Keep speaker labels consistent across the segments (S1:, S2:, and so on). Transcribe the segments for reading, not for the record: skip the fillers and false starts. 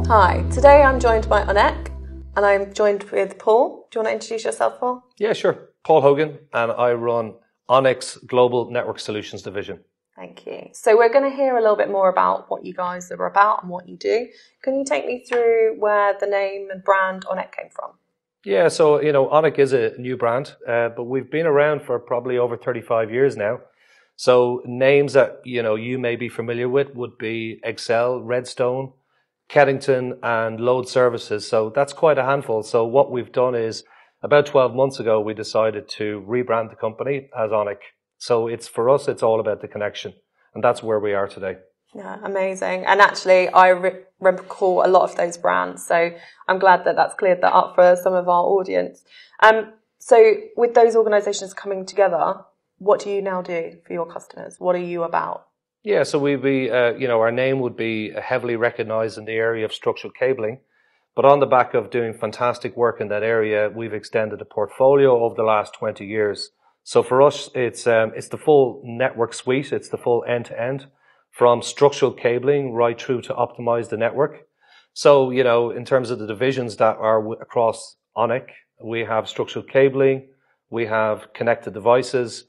S1: Hi, today I'm joined by ONNEC and I'm joined with Paul. Do you want to introduce yourself, Paul?
S2: Yeah, sure. Paul Hogan, and I run ONNEC's Global Network Solutions Division.
S1: Thank you. So we're going to hear a little bit more about what you guys are about and what you do. Can you take me through where the name and brand ONNEC came from?
S2: Yeah, so, ONNEC is a new brand, but we've been around for probably over 35 years now. So names that, you may be familiar with would be Excel, Redstone, Keddington, and Load Services. So that's quite a handful. So what we've done is about 12 months ago, we decided to rebrand the company as ONNEC. So for us, it's all about the connection. And that's where we are today.
S1: Yeah, amazing. And actually, I recall a lot of those brands. So I'm glad that that's cleared that up for some of our audience. So with those organizations coming together, what do you now do for your customers? What are you about?
S2: Yeah, so we'd be, our name would be heavily recognized in the area of structural cabling. But on the back of doing fantastic work in that area, we've extended a portfolio over the last 20 years. So for us, it's the full network suite. It's the full end-to-end from structural cabling right through to optimize the network. So, in terms of the divisions that are across ONNEC, we have structural cabling, we have connected devices,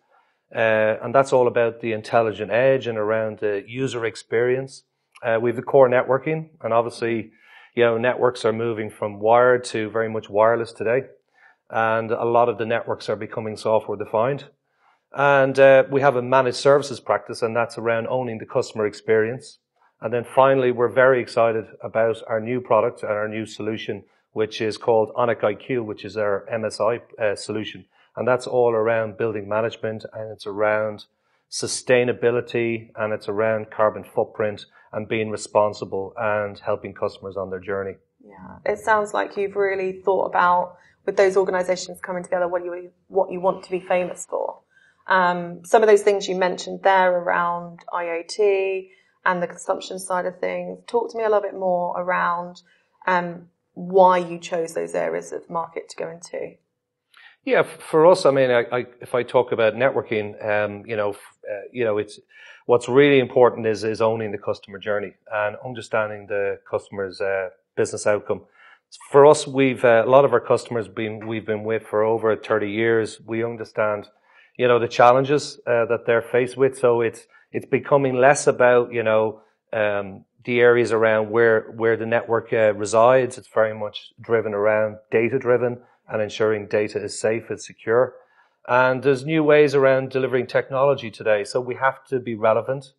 S2: and that's all about the intelligent edge and around the user experience. We have the core networking, and obviously, networks are moving from wired to very much wireless today. And a lot of the networks are becoming software defined. And we have a managed services practice, and that's around owning the customer experience. And then finally, we're very excited about our new product and our new solution, which is called ONNEC IQ, which is our MSI solution. And that's all around building management, and it's around sustainability, and it's around carbon footprint and being responsible and helping customers on their journey.
S1: Yeah, it sounds like you've really thought about, with those organizations coming together, what you want to be famous for. Some of those things you mentioned there around IoT and the consumption side of things. Talk to me a little bit more around why you chose those areas of market to go into.
S2: Yeah, for us, if I talk about networking, it's what's really important is owning the customer journey and understanding the customer's business outcome. For us, we've a lot of our customers we've been with for over 30 years. We understand, the challenges that they're faced with. So it's becoming less about the areas around where the network resides. It's very much driven around data driven and ensuring data is safe and secure. And there's new ways around delivering technology today. So we have to be relevant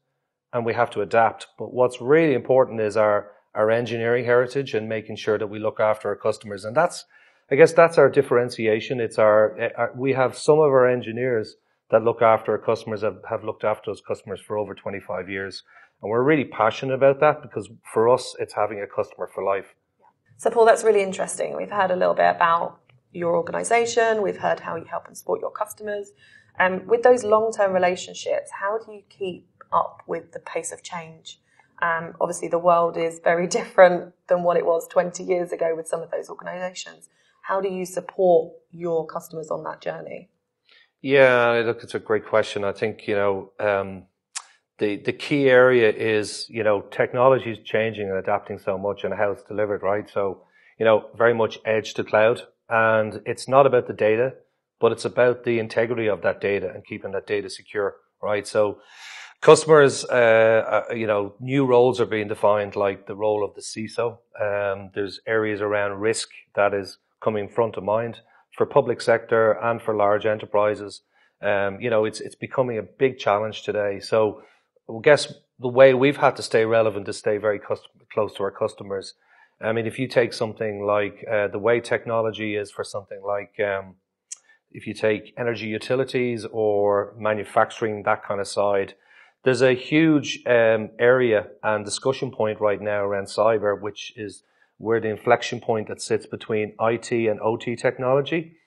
S2: and we have to adapt. But what's really important is our engineering heritage and making sure that we look after our customers. And that's our differentiation. We have some of our engineers that look after our customers, have looked after those customers for over 25 years. And we're really passionate about that because for us, it's having a customer for life.
S1: So Paul, that's really interesting. We've heard a little bit about your organization. We've heard how you help and support your customers. With those long-term relationships, how do you keep up with the pace of change? Obviously, the world is very different than what it was 20 years ago with some of those organizations. How do you support your customers on that journey?
S2: Yeah, look, it's a great question. I think, the key area is, technology is changing and adapting so much and how it's delivered, right? So, very much edge to cloud. And it's not about the data, but it's about the integrity of that data and keeping that data secure, right? So customers, new roles are being defined, like the role of the CISO. There's areas around risk that is coming front of mind for public sector and for large enterprises. It's becoming a big challenge today. So I guess the way we've had to stay relevant is stay very close to our customers. If you take something like the way technology is for something like if you take energy utilities or manufacturing, that kind of side, there's a huge area and discussion point right now around cyber, which is where the inflection point that sits between IT and OT technology.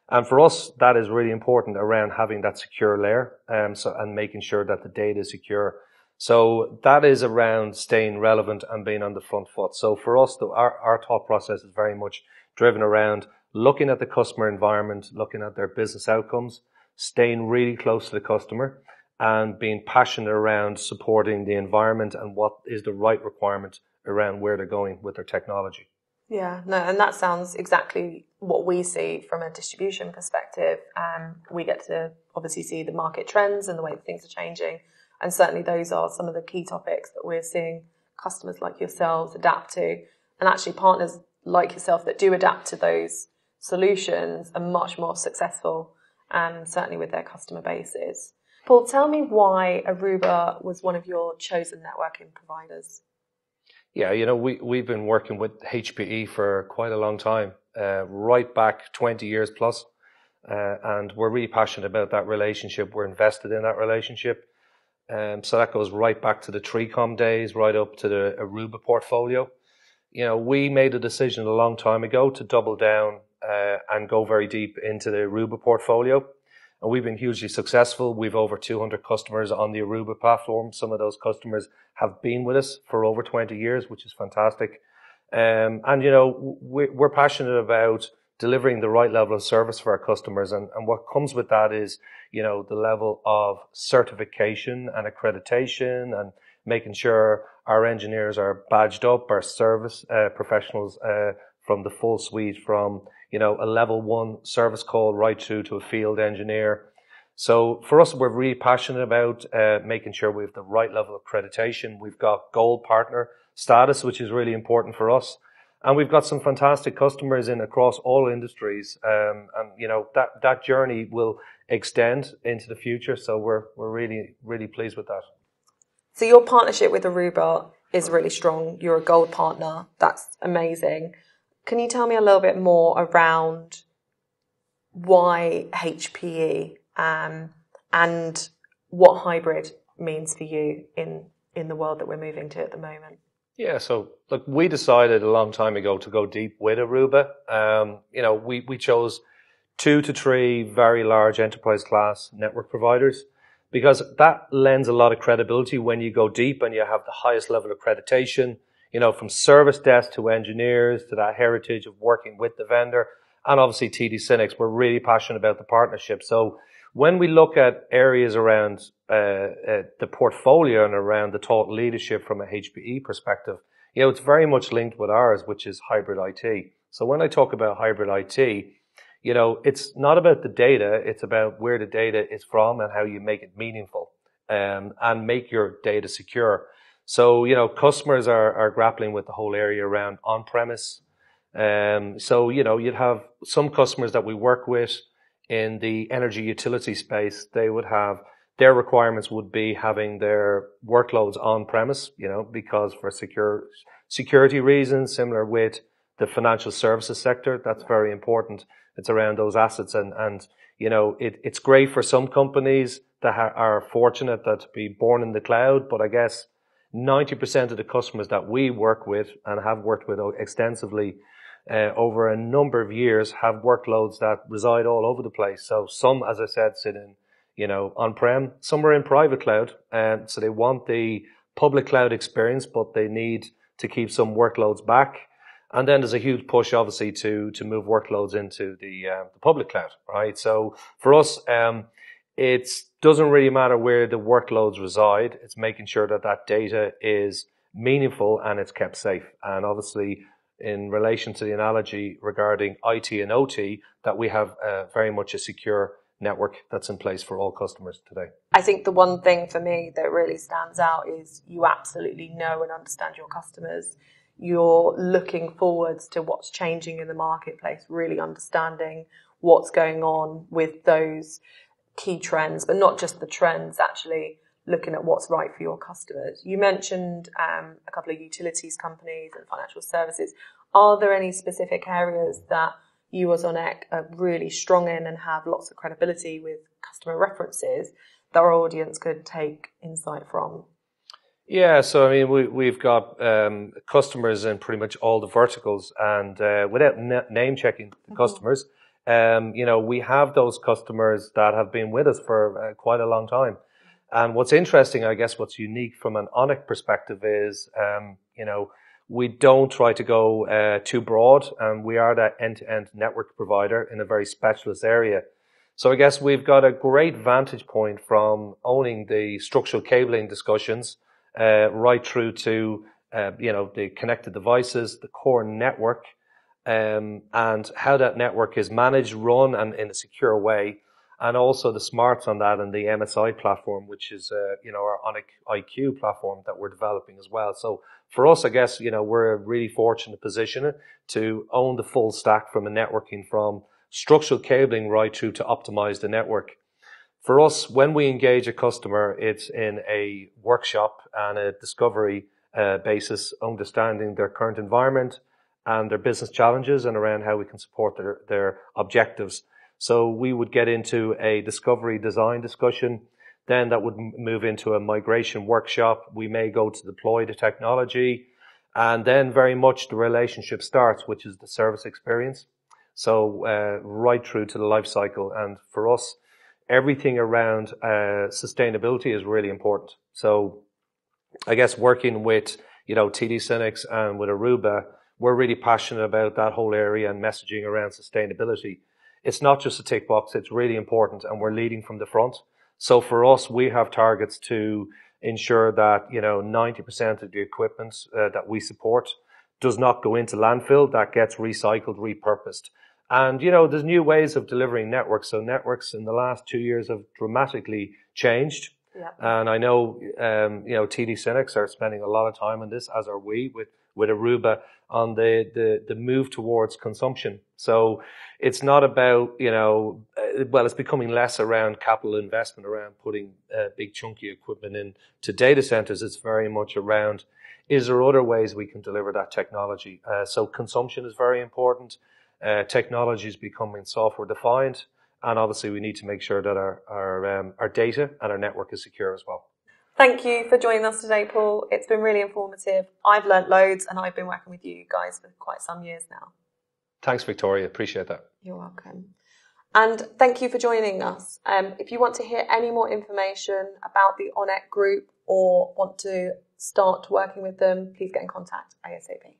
S2: And for us, that is really important around having that secure layer and making sure that the data is secure. So that is around staying relevant and being on the front foot. So for us, our thought process is very much driven around looking at the customer environment, looking at their business outcomes, staying really close to the customer, and being passionate around supporting the environment and what is the right requirement around where they're going with their technology.
S1: Yeah, no, and that sounds exactly what we see from a distribution perspective. We get to obviously see the market trends and the way that things are changing. And certainly those are some of the key topics that we're seeing customers like yourselves adapt to. And actually partners like yourself that do adapt to those solutions are much more successful, certainly with their customer bases. Paul, tell me why Aruba was one of your chosen networking providers.
S2: Yeah, we've been working with HPE for quite a long time, right back 20 years plus. And we're really passionate about that relationship. We're invested in that relationship. So that goes right back to the Tricom days, right up to the Aruba portfolio. We made a decision a long time ago to double down and go very deep into the Aruba portfolio. And we've been hugely successful. We've over 200 customers on the Aruba platform. Some of those customers have been with us for over 20 years, which is fantastic. And we're passionate about delivering the right level of service for our customers. And what comes with that is, the level of certification and accreditation and making sure our engineers are badged up, our service professionals from the full suite, from a level 1 service call right through to a field engineer. So for us, we're really passionate about making sure we have the right level of accreditation. We've got gold partner status, which is really important for us. And we've got some fantastic customers in across all industries. And that journey will extend into the future. So we're really, really pleased with that.
S1: So your partnership with Aruba is really strong. You're a gold partner. That's amazing. Can you tell me a little bit more around why HPE and what hybrid means for you in the world that we're moving to at the moment?
S2: Yeah, so look, we decided a long time ago to go deep with Aruba. We chose 2 to 3 very large enterprise class network providers because that lends a lot of credibility when you go deep and you have the highest level of accreditation. From service desk to engineers to that heritage of working with the vendor, and obviously TD SYNNEX, we're really passionate about the partnership. So when we look at areas around the portfolio and around the thought leadership from a HPE perspective, it's very much linked with ours, which is hybrid IT. So when I talk about hybrid IT, it's not about the data, it's about where the data is from and how you make it meaningful and make your data secure. So, customers are grappling with the whole area around on-premise. So, you'd have some customers that we work with in the energy utility space. They would have, their requirements would be having their workloads on-premise, because for security reasons, similar with the financial services sector, that's very important. It's around those assets and it's great for some companies that are fortunate that to be born in the cloud, but I guess 90% of the customers that we work with and have worked with extensively over a number of years have workloads that reside all over the place. So some, as I said, sit in, on-prem. Some are in private cloud. So they want the public cloud experience, but they need to keep some workloads back. And then there's a huge push, obviously, to move workloads into the public cloud, right? So for us, it doesn't really matter where the workloads reside. It's making sure that that data is meaningful and it's kept safe. And obviously, in relation to the analogy regarding IT and OT, that we have very much a secure network that's in place for all customers today.
S1: I think the one thing for me that really stands out is you absolutely know and understand your customers. You're looking forwards to what's changing in the marketplace, really understanding what's going on with those key trends, but not just the trends, actually looking at what's right for your customers. You mentioned a couple of utilities companies and financial services. Are there any specific areas that you as ONNEC are really strong in and have lots of credibility with customer references that our audience could take insight from?
S2: Yeah, so I mean, we've got customers in pretty much all the verticals, and without name checking the customers, we have those customers that have been with us for quite a long time. And what's interesting, I guess, what's unique from an ONNEC perspective is, we don't try to go too broad, and we are that end-to-end network provider in a very specialist area. So I guess we've got a great vantage point from owning the structural cabling discussions right through to the connected devices, the core network, and how that network is managed, run, and in a secure way, and also the smarts on that and the MSI platform, which is our ONNEC IQ platform that we're developing as well. So for us, I guess we're really fortunate position to own the full stack from a networking, from structural cabling right through to optimize the network. For us, when we engage a customer, it's in a workshop and a discovery basis, understanding their current environment and their business challenges and around how we can support their objectives. So we would get into a discovery design discussion, then that would move into a migration workshop. We may go to deploy the technology, and then very much the relationship starts, which is the service experience. So right through to the life cycle. And for us, everything around sustainability is really important. So I guess working with TD SYNNEX and with Aruba, we're really passionate about that whole area and messaging around sustainability. It's not just a tick box, it's really important, and we're leading from the front. So for us, we have targets to ensure that 90% of the equipment that we support does not go into landfill, that gets recycled, repurposed. And there's new ways of delivering networks. So networks in the last 2 years have dramatically changed.
S1: Yeah.
S2: And I know TD SYNNEX are spending a lot of time on this, as are we with Aruba, on the move towards consumption. So it's not about it's becoming less around capital investment, around putting big chunky equipment into data centers. It's very much around, is there other ways we can deliver that technology? So consumption is very important. Technology is becoming software defined, and obviously we need to make sure that our data and our network is secure as well.
S1: Thank you for joining us today, Paul. It's been really informative. I've learnt loads, and I've been working with you guys for quite some years now.
S2: Thanks, Victoria. Appreciate that.
S1: You're welcome. And thank you for joining us. If you want to hear any more information about the ONNEC group or want to start working with them, please get in contact ASAP.